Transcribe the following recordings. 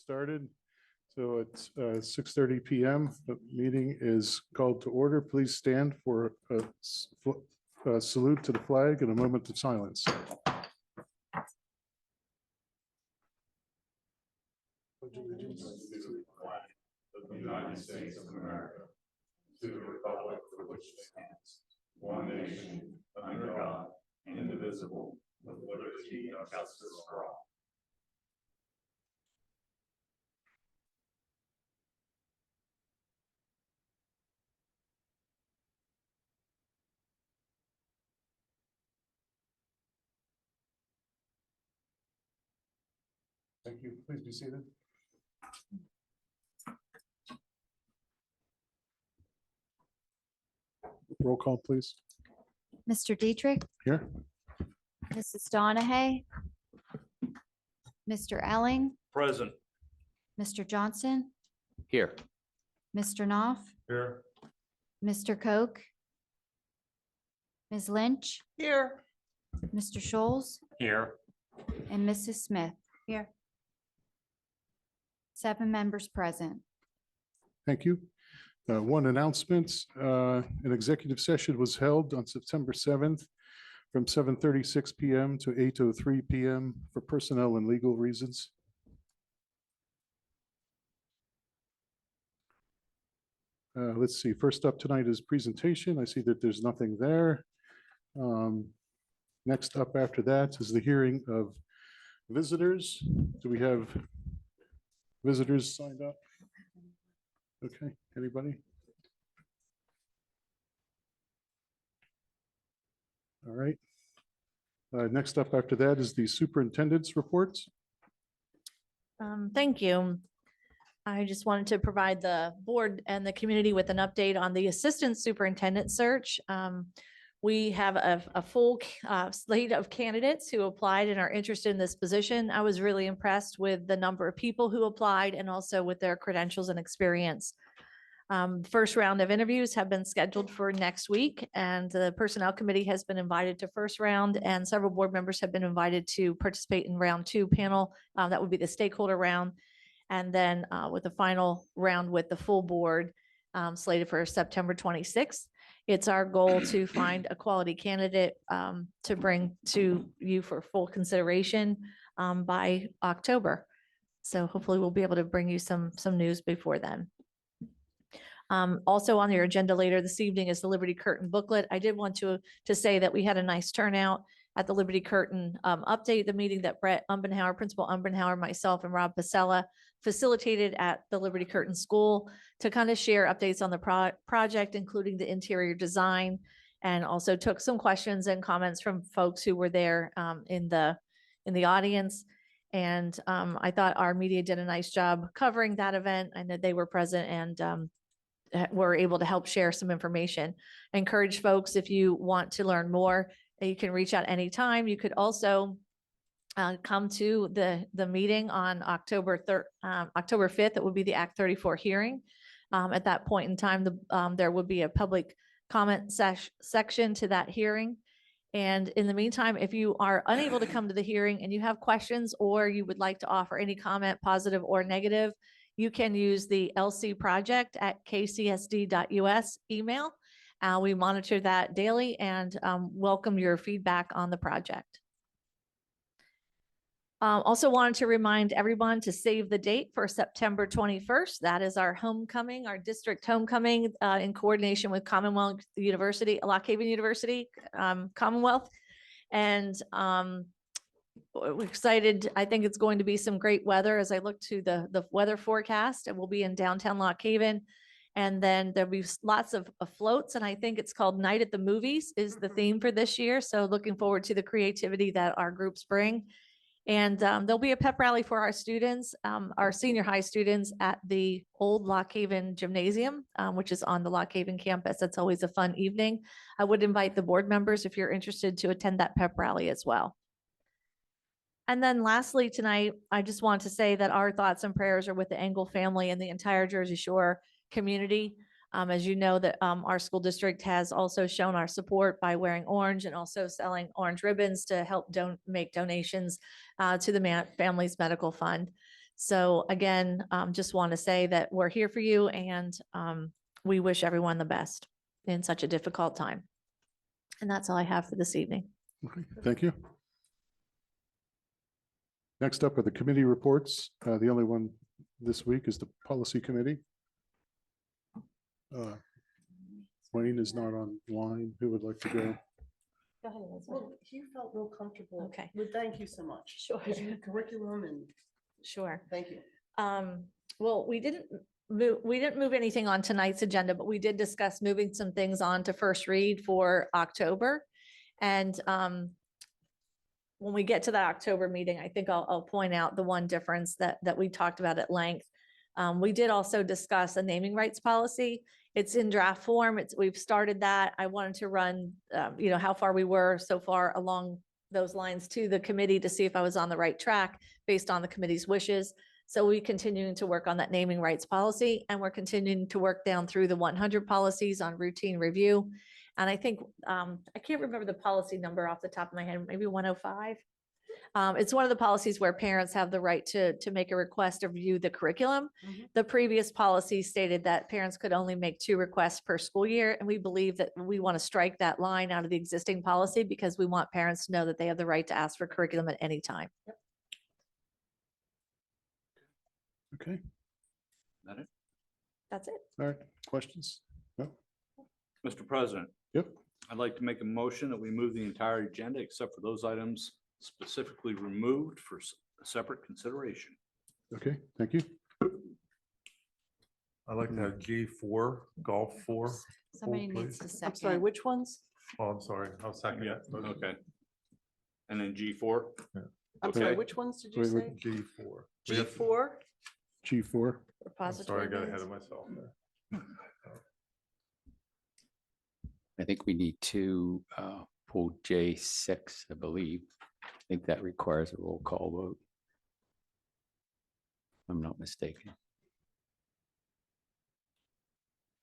started. So it's 6:30 p.m. The meeting is called to order. Please stand for a salute to the flag and a moment of silence. Pledge allegiance to the flag of the United States of America, to the republic for which it stands, one nation, under God, indivisible, with liberty and justice for all. Thank you. Please be seated. Roll call, please. Mr. Dietrich, Here. Mrs. Donahue, Mr. Elling, Present. Mr. Johnson, Here. Mr. Knopf, Here. Mr. Koch, Ms. Lynch, Here. Mr. Scholes, Here. and Mrs. Smith. Here. 7 members present. Thank you. One announcement, an executive session was held on September 7th from 7:36 p.m. to 8:03 p.m. for personnel and legal reasons. Let's see, first up tonight is presentation. I see that there's nothing there. Next up after that is the hearing of visitors. Do we have visitors signed up? Okay, anybody? All right. Next up after that is the superintendent's reports. Thank you. I just wanted to provide the board and the community with an update on the assistant superintendent search. We have a full slate of candidates who applied and are interested in this position. I was really impressed with the number of people who applied and also with their credentials and experience. First round of interviews have been scheduled for next week, and the personnel committee has been invited to first round, and several board members have been invited to participate in round 2 panel. That would be the stakeholder round. And then with the final round with the full board slated for September 26th. It's our goal to find a quality candidate to bring to you for full consideration by October. So hopefully we'll be able to bring you some news before then. Also on your agenda later this evening is the Liberty Curtain booklet. I did want to say that we had a nice turnout at the Liberty Curtain update, the meeting that Brett Umbenhauer, Principal Umbenhauer, myself, and Rob Pasella facilitated at the Liberty Curtain School to kind of share updates on the project, including the interior design, and also took some questions and comments from folks who were there in the audience. And I thought our media did a nice job covering that event. I know they were present and were able to help share some information. I encourage folks, if you want to learn more, you can reach out anytime. You could also come to the meeting on October 5th. It would be the Act 34 hearing. At that point in time, there would be a public comment section to that hearing. And in the meantime, if you are unable to come to the hearing and you have questions or you would like to offer any comment, positive or negative, you can use the lcproject@kcsd.us email. We monitor that daily and welcome your feedback on the project. Also wanted to remind everyone to save the date for September 21st. That is our homecoming, our district homecoming in coordination with Commonwealth University, Lock Haven University, Commonwealth. And we're excited. I think it's going to be some great weather as I look to the weather forecast. It will be in downtown Lock Haven. And then there'll be lots of floats. And I think it's called Night at the Movies is the theme for this year. So looking forward to the creativity that our groups bring. And there'll be a pep rally for our students, our senior high students at the old Lock Haven Gymnasium, which is on the Lock Haven campus. That's always a fun evening. I would invite the board members, if you're interested, to attend that pep rally as well. And then lastly, tonight, I just want to say that our thoughts and prayers are with the Engel family and the entire Jersey Shore community. As you know, that our school district has also shown our support by wearing orange and also selling orange ribbons to help make donations to the family's medical fund. So again, just want to say that we're here for you and we wish everyone the best in such a difficult time. And that's all I have for this evening. Okay, thank you. Next up are the committee reports. The only one this week is the policy committee. Wayne is not online. Who would like to go? Go ahead, Elizabeth. Well, you felt real comfortable. Okay. Well, thank you so much. Sure. Because you had curriculum and Sure. thank you. Well, we didn't move anything on tonight's agenda, but we did discuss moving some things on to first read for October. And when we get to that October meeting, I think I'll point out the one difference that we talked about at length. We did also discuss a naming rights policy. It's in draft form. We've started that. I wanted to run, how far we were so far along those lines to the committee to see if I was on the right track based on the committee's wishes. So we continuing to work on that naming rights policy, and we're continuing to work down through the 100 policies on routine review. And I think, I can't remember the policy number off the top of my head, maybe 105. It's one of the policies where parents have the right to make a request to review the curriculum. Mhm. The previous policy stated that parents could only make 2 requests per school year. And we believe that we want to strike that line out of the existing policy because we want parents to know that they have the right to ask for curriculum at any time. Okay, That it? That's it. all right. Questions? No? Mr. President, Yep. I'd like to make a motion that we move the entire agenda except for those items specifically removed for separate consideration. Okay, thank you. I'd like to have G4, golf 4. Somebody Hold, needs please. to I'm sorry, second. which ones? Oh, I'm sorry. I'll second Yeah, it. okay. And then G4? I'm sorry, Okay. which ones did you Wait, say? G4. We have- G4? G4. I'm sorry, I got Repository ahead of minutes. myself there. I think we need to pull J6, I believe. I think that requires a roll call vote. If I'm not mistaken.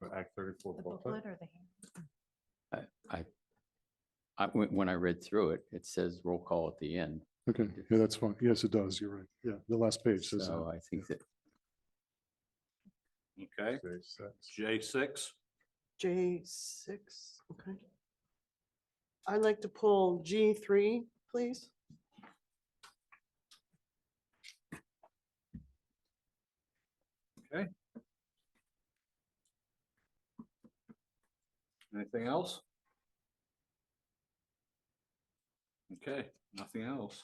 For Act 34 The booklet. booklet or the hand? When I read through it, it says roll call at the end. Okay, yeah, that's fine. Yes, it does. You're right. Yeah, the last page says So that. I think that Okay, J6. J6, J6, okay. I'd like to pull G3, please. anything else? Okay, nothing else.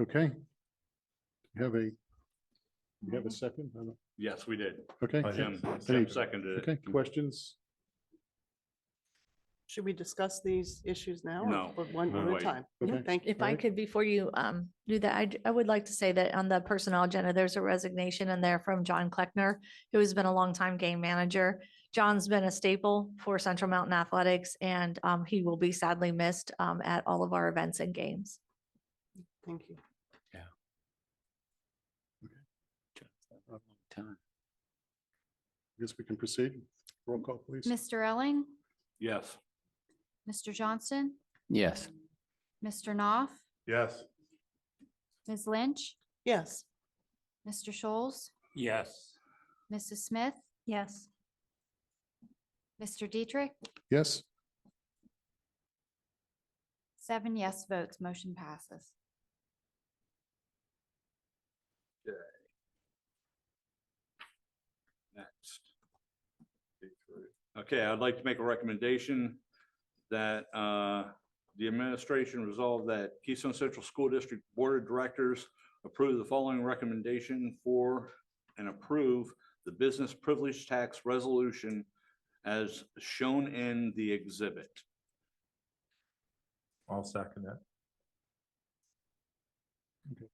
Okay. You have a second? I don't- Yes, we did. Okay, Jim Any- seconded it. okay, questions? Should we discuss these issues now? or No. for One No, at a wait. time. Okay. Thank you. If I could, before you do that, I would like to say that on the personnel agenda, there's a resignation in there from John Kleckner, who has been a longtime game manager. John's been a staple for Central Mountain Athletics, and he will be sadly missed at all of our events and games. Thank you. time. I guess we can proceed. Roll call, please. Mr. Elling, Yes, Mr. Johnston, Yes, Mr. Knopf, Yes. Ms. Lynch, Yes, Mr. Scholes, yes. Mrs. Smith, Yes. Mr. Dietrich, Yes, 7 yes votes, motion passes. Next. Okay, I'd like to make a recommendation that the administration resolve that Keystone Central School District Board of Directors approve the following recommendation for and approve the business privilege tax resolution as shown in the exhibit. I'll second it.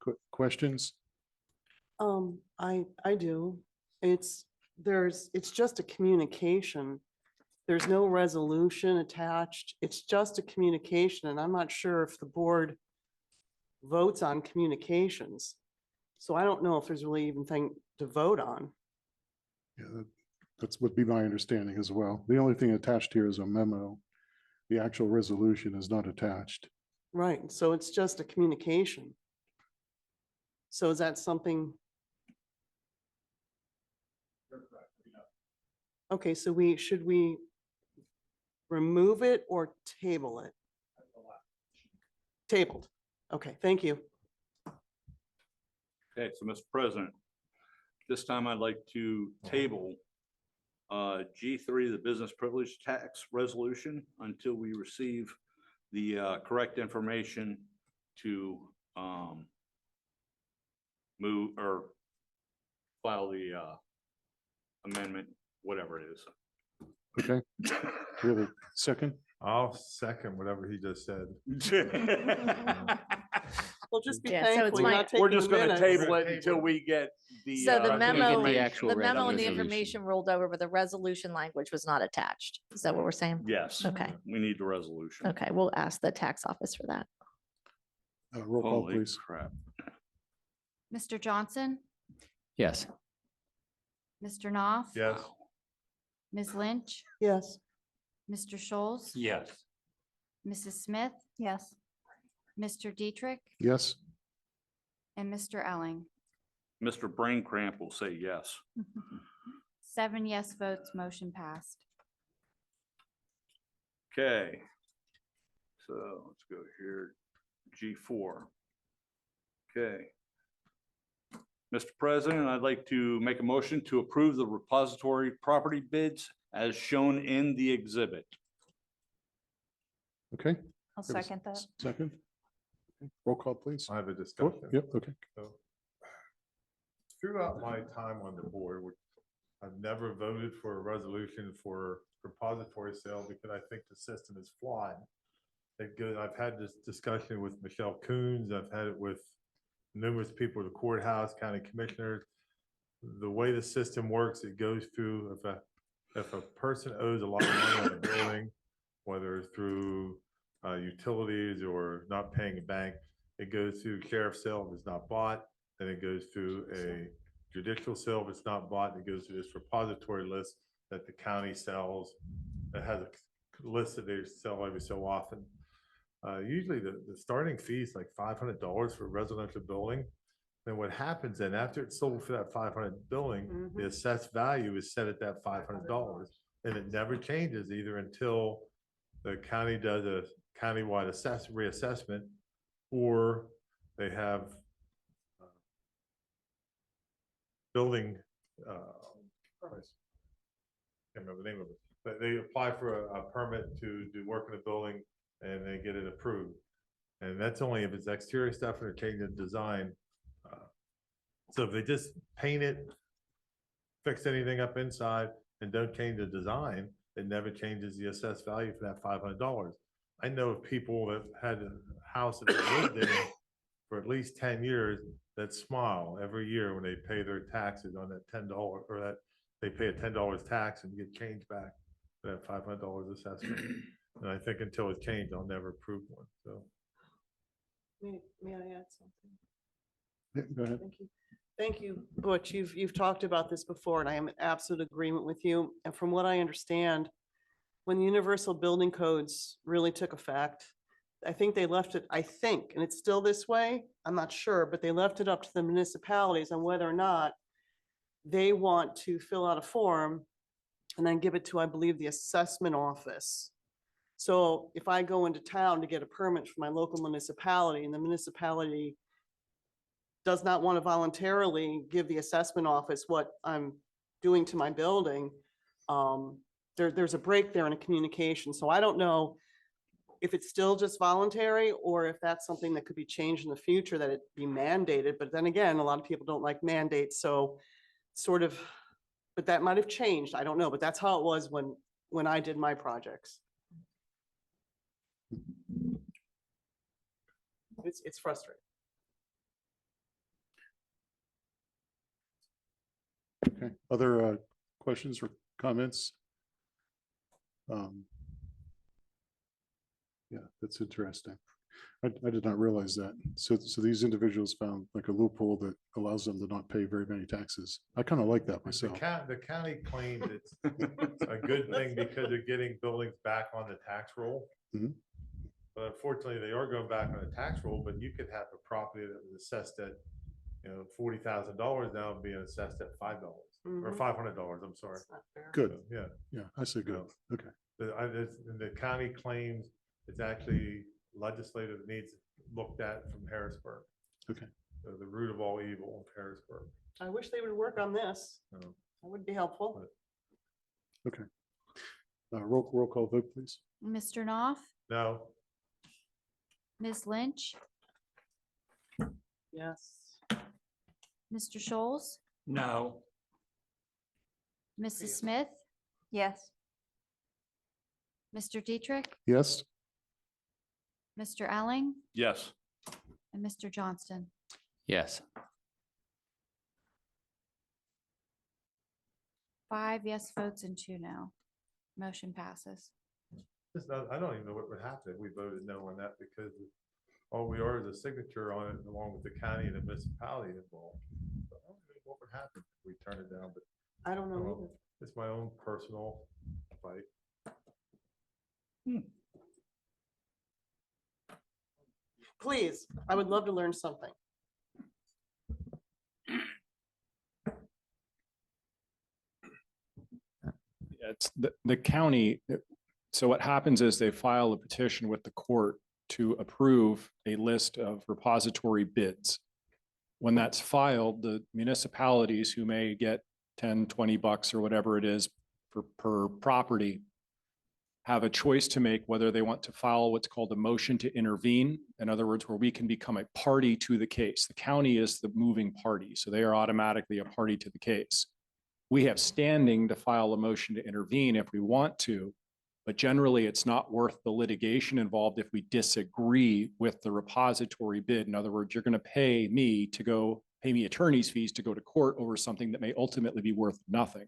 okay, questions? I do. It's just a communication. There's no resolution attached. It's just a communication, and I'm not sure if the board votes on communications. So I don't know if there's really even thing to vote on. Yeah, that's would be my understanding as well. The only thing attached here is a memo. The actual resolution is not attached. Right, so it's just a communication. So is that something? Okay, so should we remove it or table it? Tabled. Okay, thank you. Okay, so Mr. President, this time I'd like to table G3, the business privilege tax resolution, until we receive the correct information to move or file the amendment, whatever it is. Okay, do we have a second? I'll second whatever he just said. Well, just be Yeah, so it's thankful you're my- not taking We're the just gonna minutes. table it until we get the. So the until we get memo, the actual the memo and the resolution. information rolled over, but the resolution language was not attached. Is that what we're saying? Yes. Okay. We need the resolution. Okay, we'll ask the tax office for that. Roll call, Holy please. crap. Mr. Johnson, Yes. Mr. Knopf. Yes. Ms. Lynch, Yes, Mr. Scholes. Yes. Mrs. Smith, Yes. Mr. Dietrich, Yes, and Mr. Elling. Mr. Brain Cramp will say yes. 7 yes votes, motion passed. Okay. So let's go here, G4. Okay. Mr. President, I'd like to make a motion to approve the repository property bids as shown in the exhibit. okay. I'll We have a second that. Second. Okay, roll call, please. I have a Oh, discussion. Yep, okay. So, throughout my time on the board, I've never voted for a resolution for repository sale because I think the system is flawed. I've had this discussion with Michelle Coons. I've had it with numerous people at the courthouse, county commissioners. The way the system works, it goes through, if a person owes a lot of money on a building, whether it's through utilities or not paying a bank, it goes through sheriff's sale if it's not bought, then it goes through a judicial sale if it's not bought, and it goes to this repository list that the county sells. It has a list that they sell every so often. Usually the starting fee is like $500 for a residential building. Then what happens then, after it's sold for that 500 building, the assessed value is set at that $500. And it never changes either until the county does a countywide reassessment, or they have building, can't remember the name of it, but they apply for a permit to do work in a building and they get it approved. And that's only if it's exterior stuff and they're changing the design. So if they just paint it, fix anything up inside and don't change the design, it never changes the assessed value for that $500. I know of people that had a house that they lived in for at least 10 years that smile every year when they pay their taxes on that $10, or that they pay a $10 tax and get change back for that $500 assessment. And I think until it's changed, I'll never approve one, so. may I add something? Yeah, go ahead. Thank you. Thank you, Butch. You've talked about this before, and I am in absolute agreement with you. And from what I understand, when the universal building codes really took effect, I think they left it, and it's still this way, I'm not sure, but they left it up to the municipalities on whether or not they want to fill out a form and then give it to, I believe, the assessment office. So if I go into town to get a permit from my local municipality and the municipality does not want to voluntarily give the assessment office what I'm doing to my building, there's a break there in a communication. So I don't know if it's still just voluntary or if that's something that could be changed in the future, that it be mandated. But then again, a lot of people don't like mandates. So sort of, but that might have changed. I don't know, but that's how it was when I did my projects. It's frustrating. Okay, other questions or comments? Yeah, that's interesting. I did not realize that. So these individuals found like a loophole that allows them to not pay very many taxes. I kind of like that myself. The county claims it's a good thing because they're getting buildings back on the tax roll. Mhm. But unfortunately, they are going back on the tax roll, but you could have a property that was assessed at $40,000 now being assessed at $5 or Mhm. $500, I'm sorry. That's not fair. Good. So, yeah. Yeah, I say good. Okay. The county claims it's actually legislative needs looked at from Harrisburg. Okay. So the root of all evil of Harrisburg. I wish they would work on this. So, That would be helpful. Okay. Roll call vote, please. Mr. Knopf, No, Ms. Lynch, Yes. Mr. Scholes, No. Mrs. Smith, Yes. Mr. Dietrich, Yes? Mr. Alling, Yes. and Mr. Johnston. Yes. 5 yes votes and 2 no. Motion passes. I don't even know what would happen if we voted no on that because all we are is a signature on it along with the county and the municipality involved. So I don't know what would happen if we turn it down, but I don't know Well, either. it's my own personal fight. Please, I would love to learn something. It's the county. So what happens is they file a petition with the court to approve a list of repository bids. When that's filed, the municipalities who may get 10, 20 bucks or whatever it is per property have a choice to make whether they want to file what's called a motion to intervene. In other words, where we can become a party to the case. The county is the moving party, so they are automatically a party to the case. We have standing to file a motion to intervene if we want to, but generally it's not worth the litigation involved if we disagree with the repository bid. In other words, you're going to pay me attorney's fees to go to court over something that may ultimately be worth nothing.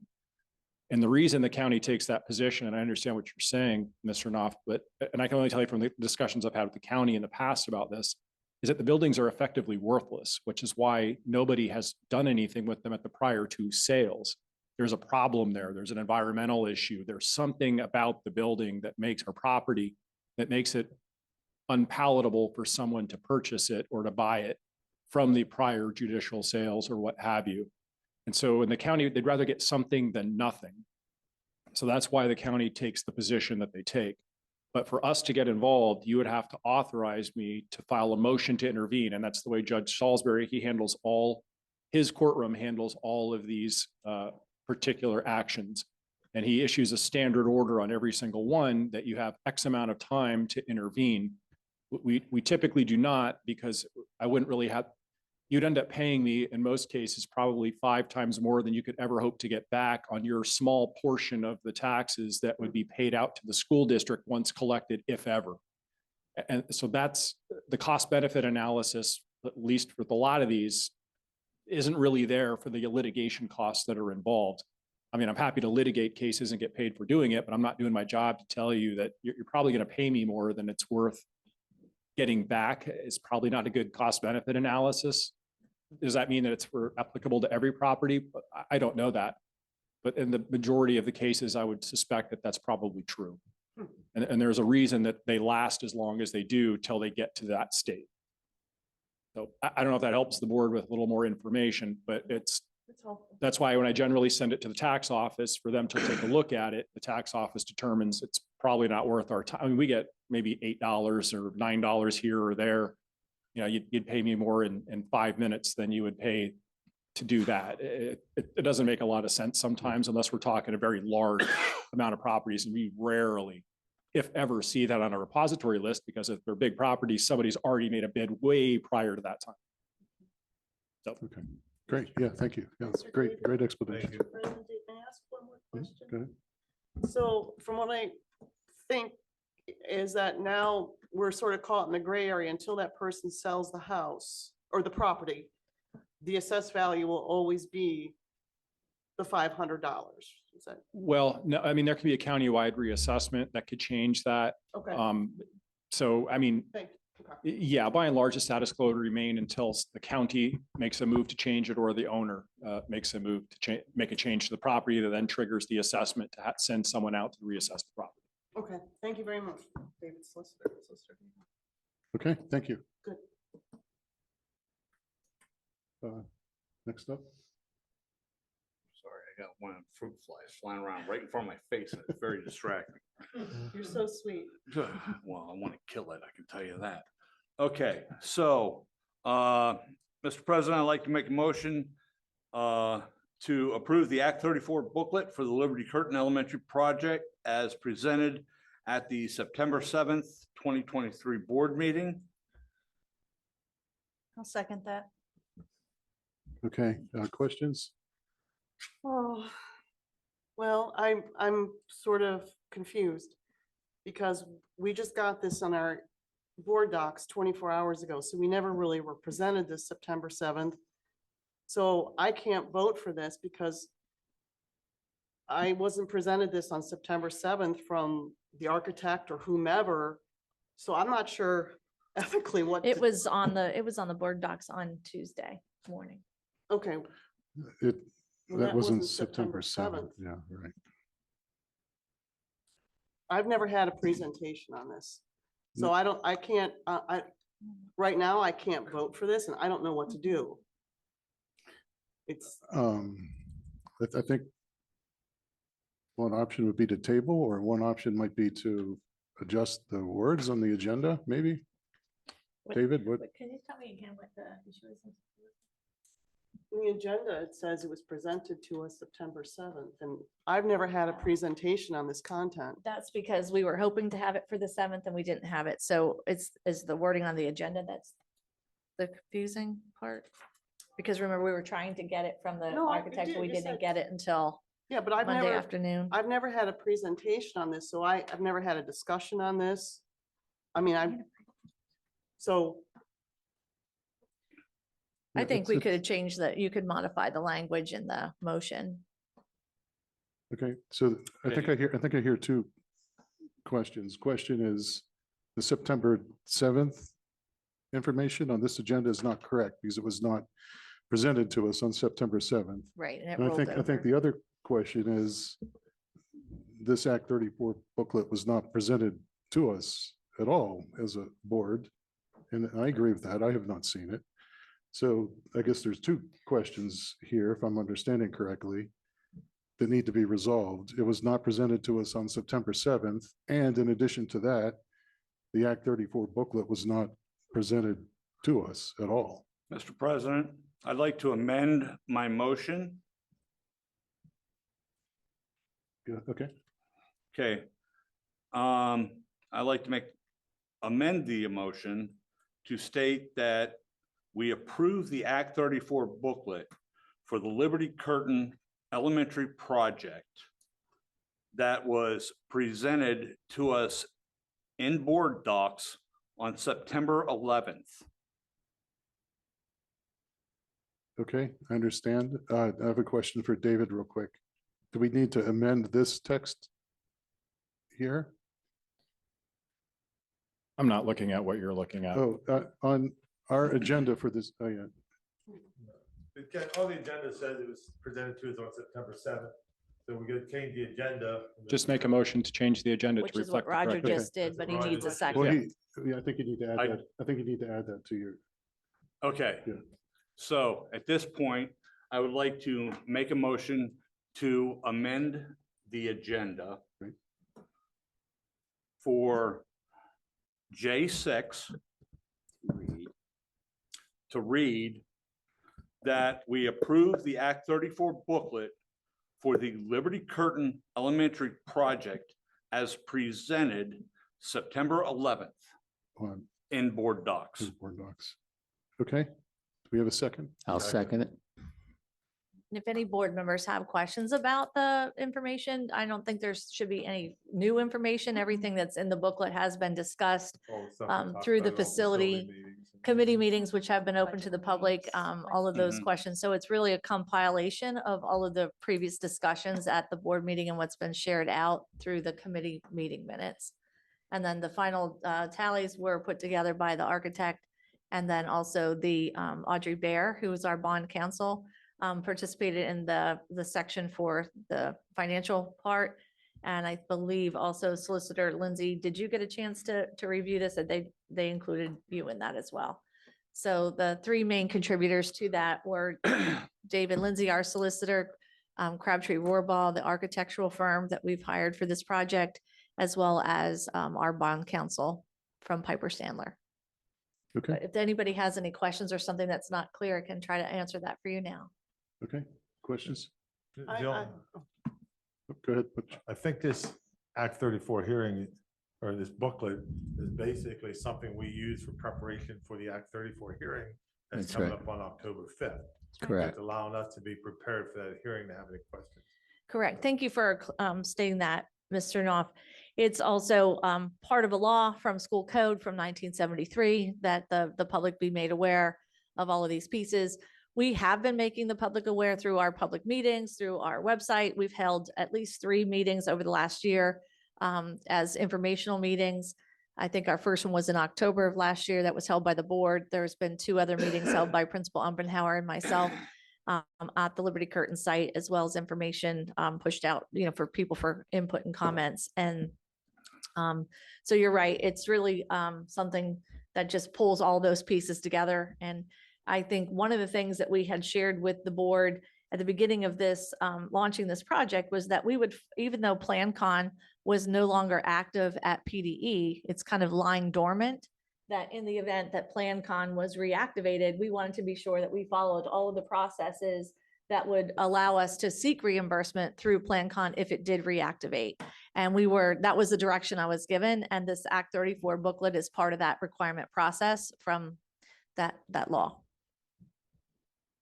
And the reason the county takes that position, and I understand what you're saying, Mr. Knopf, and I can only tell you from the discussions I've had with the county in the past about this, is that the buildings are effectively worthless, which is why nobody has done anything with them at the prior 2 sales. There's a problem there. There's an environmental issue. There's something about the building that makes our property, that makes it unpalatable for someone to purchase it or to buy it from the prior judicial sales or what have you. And so in the county, they'd rather get something than nothing. So that's why the county takes the position that they take. But for us to get involved, you would have to authorize me to file a motion to intervene. And that's the way Judge Salisbury, his courtroom handles all of these particular actions. And he issues a standard order on every single one that you have X amount of time to intervene. We typically do not, because I wouldn't really have, you'd end up paying me in most cases probably 5 times more than you could ever hope to get back on your small portion of the taxes that would be paid out to the school district once collected, if ever. And so that's the cost benefit analysis, at least with a lot of these, isn't really there for the litigation costs that are involved. I mean, I'm happy to litigate cases and get paid for doing it, but I'm not doing my job to tell you that you're probably going to pay me more than it's worth getting back. Is probably not a good cost benefit analysis. Does that mean that it's applicable to every property? I don't know that. But in the majority of the cases, I would suspect that that's probably true. And there's a reason that they last as long as they do till they get to that state. So I don't know if that helps the board with a little more information, but that's why when I generally send it to the tax office for them to take a look at it, the tax office determines it's probably not worth our time. I mean, we get maybe $8 or $9 here or there. You know, you'd pay me more in 5 minutes than you would pay to do that. It doesn't make a lot of sense sometimes unless we're talking a very large amount of properties, and we rarely, if ever, see that on a repository list, because if they're big properties, somebody's already made a bid way prior to that time. So, Okay, great. Yeah, thank you. Yeah, that's great explanation. Thank you. Brendan, may I ask one more Yeah, question? go ahead. So from what I think is that now we're sort of caught in the gray area until that person sells the house or the property. The assessed value will always be the $500. Is that, well, no, I mean, there can be a countywide reassessment that could change that. okay, So, I mean, thank you. Okay. yeah, by and large, the status quo would remain until the county makes a move to change it or the owner makes a move to make a change to the property that then triggers the assessment to send someone out to reassess the property. Okay, thank you very much. David Solicitor. Okay, thank you. Good. Next up. Sorry, I got one of them fruit flies flying around right in front of my face, and it's very distracting. You're so sweet. Well, I want to kill it, I can tell you that. Okay, so, Mr. President, I'd like to make a motion to approve the Act 34 booklet for the Liberty Curtain Elementary project as presented at the September 7th, 2023 board meeting. I'll second that. Okay, questions? Oh, well, I'm sort of confused because we just got this on our board docs 24 hours ago, so we never really were presented this September 7th. So I can't vote for this because I wasn't presented this on September 7th from the architect or whomever. So I'm not sure ethically what. It to- was on the board docs on Tuesday morning. Okay. It, well, that wasn't September 7th. Yeah, right. I've never had a presentation on this. So I can't, right now I can't vote for this and I don't know what to do. It's, I think one option would be to table, or one option might be to adjust the words on the agenda, maybe. What- David, what? Can you tell me again what the issue is? in the agenda, it says it was presented to us September 7th and I've never had a presentation on this content. That's because we were hoping to have it for the 7th and we didn't have it. So is the wording on the agenda that's the confusing part? Because remember, we were trying to get it from the No, I architect, did. but we You didn't said- get it until Yeah, but I've Monday never, afternoon. I've never had a presentation on this, so I've never had a discussion on this. I mean, so, I Yeah, think it's- we it's- could have changed that. You could modify the language in the motion. Okay, so I think I hear two questions. Question is, the September 7th information on this agenda is not correct because it was not presented to us on September 7th. Right. And it And I rolled think over. the other question is, this Act 34 booklet was not presented to us at all as a board. And I agree with that. I have not seen it. So I guess there's two questions here, if I'm understanding correctly, that need to be resolved. It was not presented to us on September 7th. And in addition to that, the Act 34 booklet was not presented to us at all. Mr. President, I'd like to amend my motion. Yeah, okay. Okay. I'd like to amend the motion to state that we approve the Act 34 booklet for the Liberty Curtain Elementary project that was presented to us in board docs on September 11th. Okay, I understand. I have a question for David real quick. Do we need to amend this text here? I'm not looking at what you're looking at. Oh, on our agenda for this, oh yeah, All the agenda says it was presented to us on September 7th. So we gotta change the agenda. Just make a motion to change the agenda Which to is what reflect the Roger correct. just did, but he Roger needs a just- well, second. yeah, I think you need to add I- that. I think you need to add that to your, Okay. Yeah. So at this point, I would like to make a motion to amend the agenda Right. for J6 to read that we approve the Act 34 booklet for the Liberty Curtain Elementary project as presented September 11th on in board docs. his board docs. Okay, do we have a second? I'll second it. And if any board members have questions about the information, I don't think there should be any new information. Everything that's in the booklet has been discussed. All the stuff we talked Through the about, all facility meetings and- Committee meetings, which have been open to the public, all of those Mhm. questions. So it's really a compilation of all of the previous discussions at the board meeting and what's been shared out through the committee meeting minutes. And then the final tallies were put together by the architect. And then also the Audrey Bear, who is our bond counsel, participated in the section for the financial part. And I believe also Solicitor Lindsay, did you get a chance to review this? That they included you in that as well? So the three main contributors to that were David Lindsay, our solicitor, Crabtree Rohrball, the architectural firm that we've hired for this project, as well as our bond counsel from Piper Sandler. Okay, But if anybody has any questions or something that's not clear, I can try to answer that for you now. okay. Questions? Jill, Go ahead. Butch. I think this Act 34 hearing or this booklet is basically something we use for preparation for the Act 34 hearing that's That's coming right. up on October 5th. Correct. It's allowing us to be prepared for that hearing to have any questions. Correct. Thank you for stating that, Mr. Knopf. It's also part of a law from school code from 1973 that the public be made aware of all of these pieces. We have been making the public aware through our public meetings, through our website. We've held at least 3 meetings over the last year as informational meetings. I think our first one was in October of last year that was held by the board. There's been 2 other meetings held by Principal Umbenhauer and myself at the Liberty Curtain site, as well as information pushed out, for people for input and comments. And so you're right, it's really something that just pulls all those pieces together. And I think one of the things that we had shared with the board at the beginning of this, launching this project, was that we would, even though PlanCon was no longer active at PDE, it's kind of lying dormant, that in the event that PlanCon was reactivated, we wanted to be sure that we followed all of the processes that would allow us to seek reimbursement through PlanCon if it did reactivate. And that was the direction I was given. And this Act 34 booklet is part of that requirement process from that law.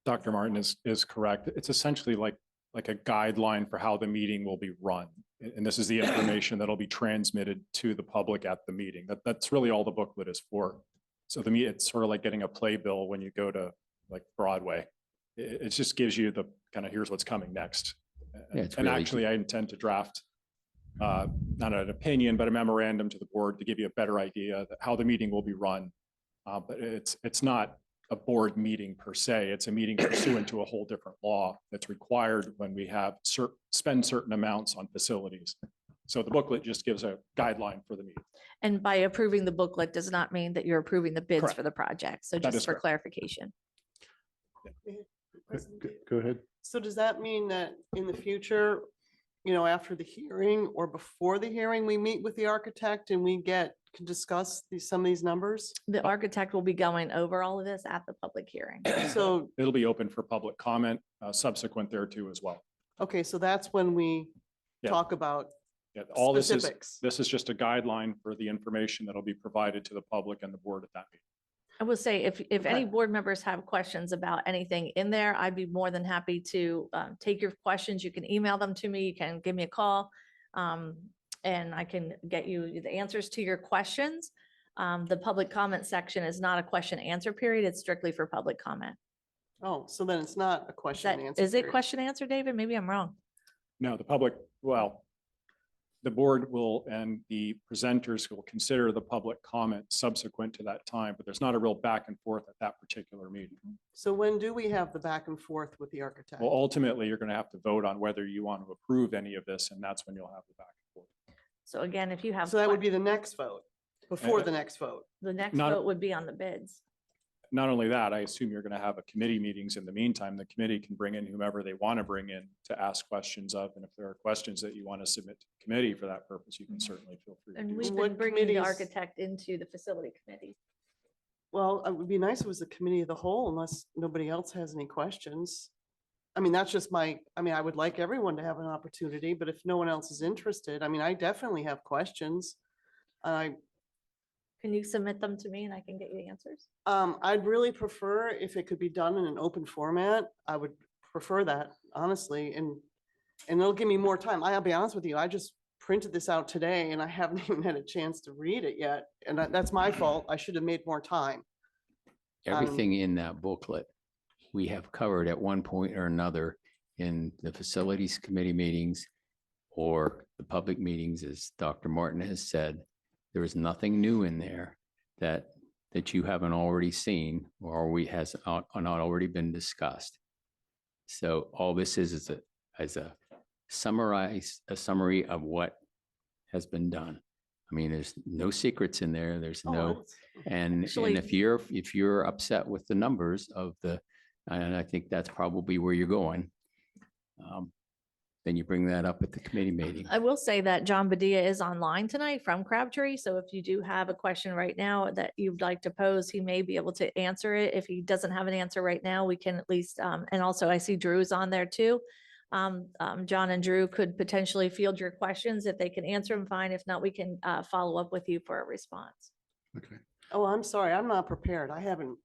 Dr. Martin is correct. It's essentially like a guideline for how the meeting will be run. And this is the information that'll be transmitted to the public at the meeting. That's really all the booklet is for. So it's sort of like getting a playbill when you go to like Broadway. It just gives you the kind of, here's what's coming next. Yeah, it's And really actually, I intend to draft not an opinion, but a memorandum to the board to give you a better idea that how the meeting will be run. But it's not a board meeting per se. It's a meeting pursuant to a whole different law that's required when we have spend certain amounts on facilities. So the booklet just gives a guideline for the meeting. And by approving the booklet does not mean that you're approving the bids Correct. for the project. So That just is for correct. clarification. Go ahead. So does that mean that in the future, after the hearing or before the hearing, we meet with the architect and we can discuss some of these numbers? The architect will be going over all of this at the public hearing. So, It'll be open for public comment subsequent thereto as well. okay, so that's when we Yeah. talk about Yeah, all this specifics. is just a guideline for the information that'll be provided to the public and the board at that meeting. I will say, if any Okay. board members have questions about anything in there, I'd be more than happy to take your questions. You can email them to me. You can give me a call. And I can get you the answers to your questions. The public comment section is not a question answer period. It's strictly for public comment. Oh, so then it's not a Is question and that, answer. is it period. question answer, David? Maybe I'm wrong. No, the board will, and the presenters will consider the public comment subsequent to that time, but there's not a real back and forth at that particular meeting. So when do we have the back and forth with the architect? Well, ultimately, you're going to have to vote on whether you want to approve any of this, and that's when you'll have the back and forth. So again, if you have. So that would be the next vote, before Uh, the next vote. The next not- vote would be on the bids. Not only that, I assume you're going to have a committee meetings in the meantime. The committee can bring in whomever they want to bring in to ask questions of. And if there are questions that you want to submit to the committee for that purpose, you can certainly feel free to And do we've so. What been bringing the committees- architect into the facility committee. Well, it would be nice if it was the committee of the whole, unless nobody else has any questions. I mean, that's just I would like everyone to have an opportunity, but if no one else is interested, I definitely have questions. Can you submit them to me and I can get you the answers? I'd really prefer if it could be done in an open format. I would prefer that, honestly, and it'll give me more time. I'll be honest with you, I just printed this out today and I haven't even had a chance to read it yet. And that's my fault. I should have made more time. Everything in that booklet, we have covered at one point or another in the facilities committee meetings or the public meetings, as Dr. Martin has said. There is nothing new in there that you haven't already seen or has not already been discussed. So all this is a summary of what has been done. I mean, there's no secrets in there. There's Oh, no, And Actually- if you're upset with the numbers of and I think that's probably where you're going, then you bring that up at the committee meeting. I will say that John Badia is online tonight from Crabtree. So if you do have a question right now that you'd like to pose, he may be able to answer it. If he doesn't have an answer right now, we can at least, and also I see Drew's on there too. John and Drew could potentially field your questions. If they can answer them, fine. If not, we can follow up with you for a response. Okay. Oh, I'm sorry, I'm not prepared. I haven't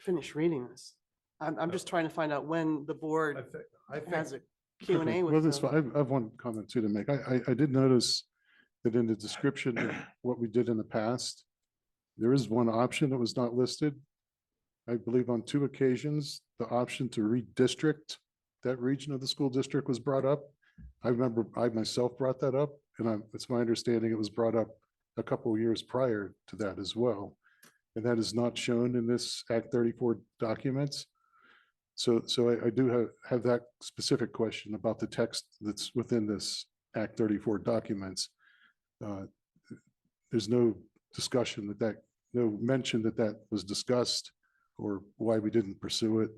finished reading this. I'm just trying to find out when the board I has think, a Q and Okay, A well, with this, them. I have one comment too to make. I did notice that in the description of what we did in the past, there is one option that was not listed. I believe on 2 occasions, the option to redistrict that region of the school district was brought up. I remember I myself brought that up, and it's my understanding it was brought up a couple of years prior to that as well. And that is not shown in this Act 34 documents. So I do have that specific question about the text that's within this Act 34 documents. There's no discussion no mention that was discussed or why we didn't pursue it.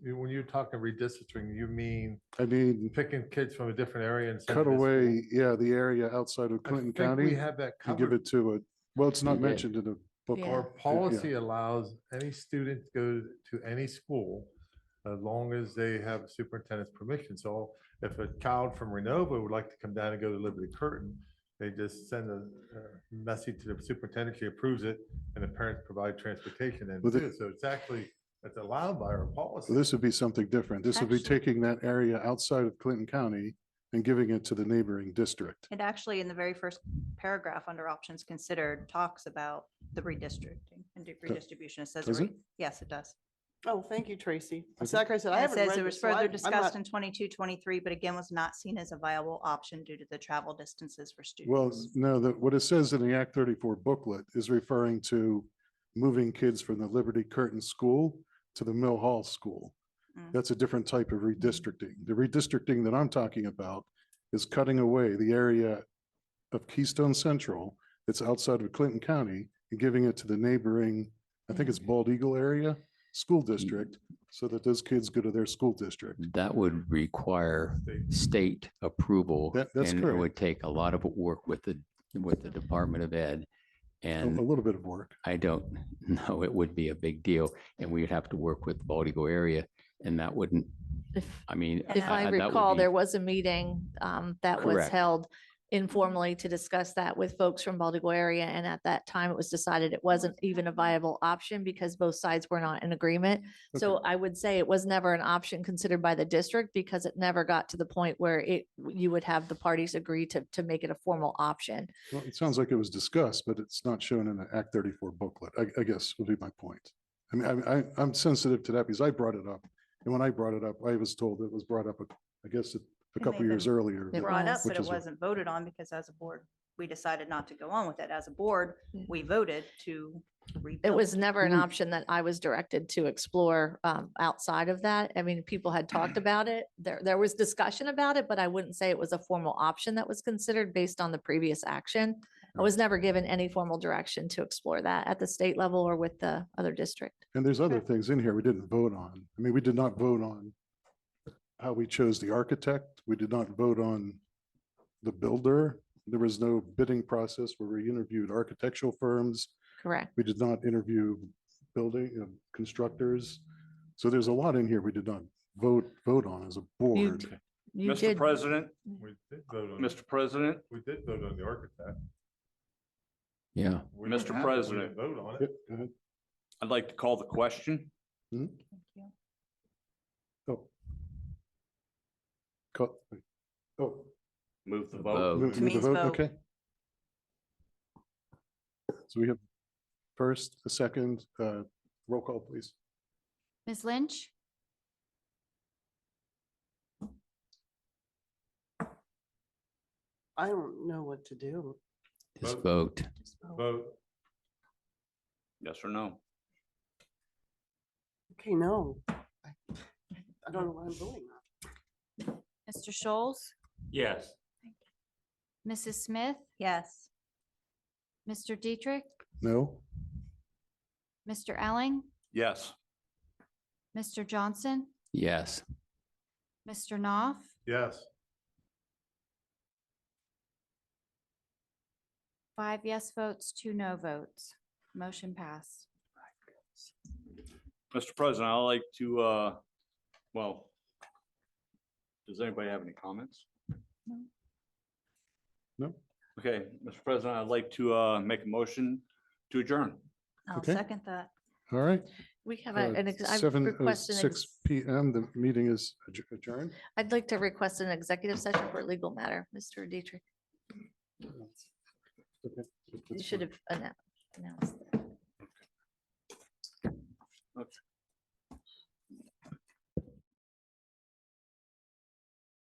when you're talking redistricting, you mean I mean, picking kids from a different area and. cut sending to school? away, yeah, the area outside of I Clinton think we County have that and give covered. it to it. Well, it's not We did. mentioned in the book. Yeah. Our policy allows any student to go to any school as long as they have superintendent's permission. So if a child from Renova would like to come down and go to Liberty Curtin, they just send a message to the superintendent, she approves it, and the parents provide transportation and Well, too. So it's allowed by our policy. So this would be something different. This would be Actually- taking that area outside of Clinton County and giving it to the neighboring district. It actually, in the very first paragraph under options considered, talks about the redistricting and redistribution. It says, Does it? yes, it does. Oh, thank you, Tracy. Okay. So like I said, I And it haven't says read it was this, so further I'm not- discussed in 22-23, but again was not seen as a viable option due to the travel distances for Well, students. no, what it says in the Act 34 booklet is referring to moving kids from the Liberty Curtin School to the Mill Hall School. Mm. That's a different type of redistricting. The redistricting that I'm talking about is cutting away the area of Keystone Central that's outside of Clinton County and giving it to the neighboring, I think it's Bald Eagle area, school district, so that those kids go to their school district. That would require state approval. That's And it correct. would take a lot of work with the Department of Ed. A And little bit of work. I don't know, it would be a big deal. And we'd have to work with the Bald Eagle area. And that wouldn't, If I mean. If I that would recall, be- there was a meeting that was Correct. held informally to discuss that with folks from Baltimore area. And at that time, it was decided it wasn't even a viable option because both sides were not in agreement. So I would say it was never an option considered by the district because it never got to the point where you would have the parties agree to make it a formal option. Well, it sounds like it was discussed, but it's not shown in the Act 34 booklet, I guess would be my point. I mean, I'm sensitive to that because I brought it up. And when I brought it up, I was told it was brought up, I guess, a It couple may years have earlier. It but- Brought up, was. but which it is what- wasn't voted on because as a board, we decided not to go on with it. As a board, Yeah. we voted to It rebuild. was never an Mm. option that I was directed to explore outside of that. I mean, people had talked about it. There was discussion about it, but I wouldn't say it was a formal option that was considered based on the previous action. I was never given any formal direction to explore that at the state level or with the other district. And there's other things in here we didn't vote on. I mean, we did not vote on how we chose the architect. We did not vote on the builder. There was no bidding process where we interviewed architectural firms. Correct. We did not interview building constructors. So there's a lot in here we did not vote on as a board. You Mr. did. President, We did vote on. Mr. President, We did vote on the architect. Yeah, We don't Mr. have to, we President. didn't Vote on Yep, it. go ahead. I'd like to call the question. Oh. Oh, Move the The vote. vote. move To the means vote, vote. okay. So we have first, a second, roll call, please. Ms. Lynch, I don't know what to do. just Vote. vote. Vote. Yes or no? Okay, no. I don't know what I'm voting on. Mr. Scholes, Yes. Mrs. Smith, Yes. Mr. Dietrich, No? Mr. Elling, Yes. Mr. Johnson, Yes. Mr. Knopf, Yes. 5 yes votes, 2 no votes. Motion passed. Mr. President, I'd like to, well, does anybody have any comments? No? Okay, Mr. President, I'd like to make a motion to adjourn. I'll Okay. second that. All right. We have I've 7:06 requested, PM, the meeting is adjourned. I'd like to request an executive session for a legal matter, Mr. Dietrich. Okay. You should have announced that. Okay.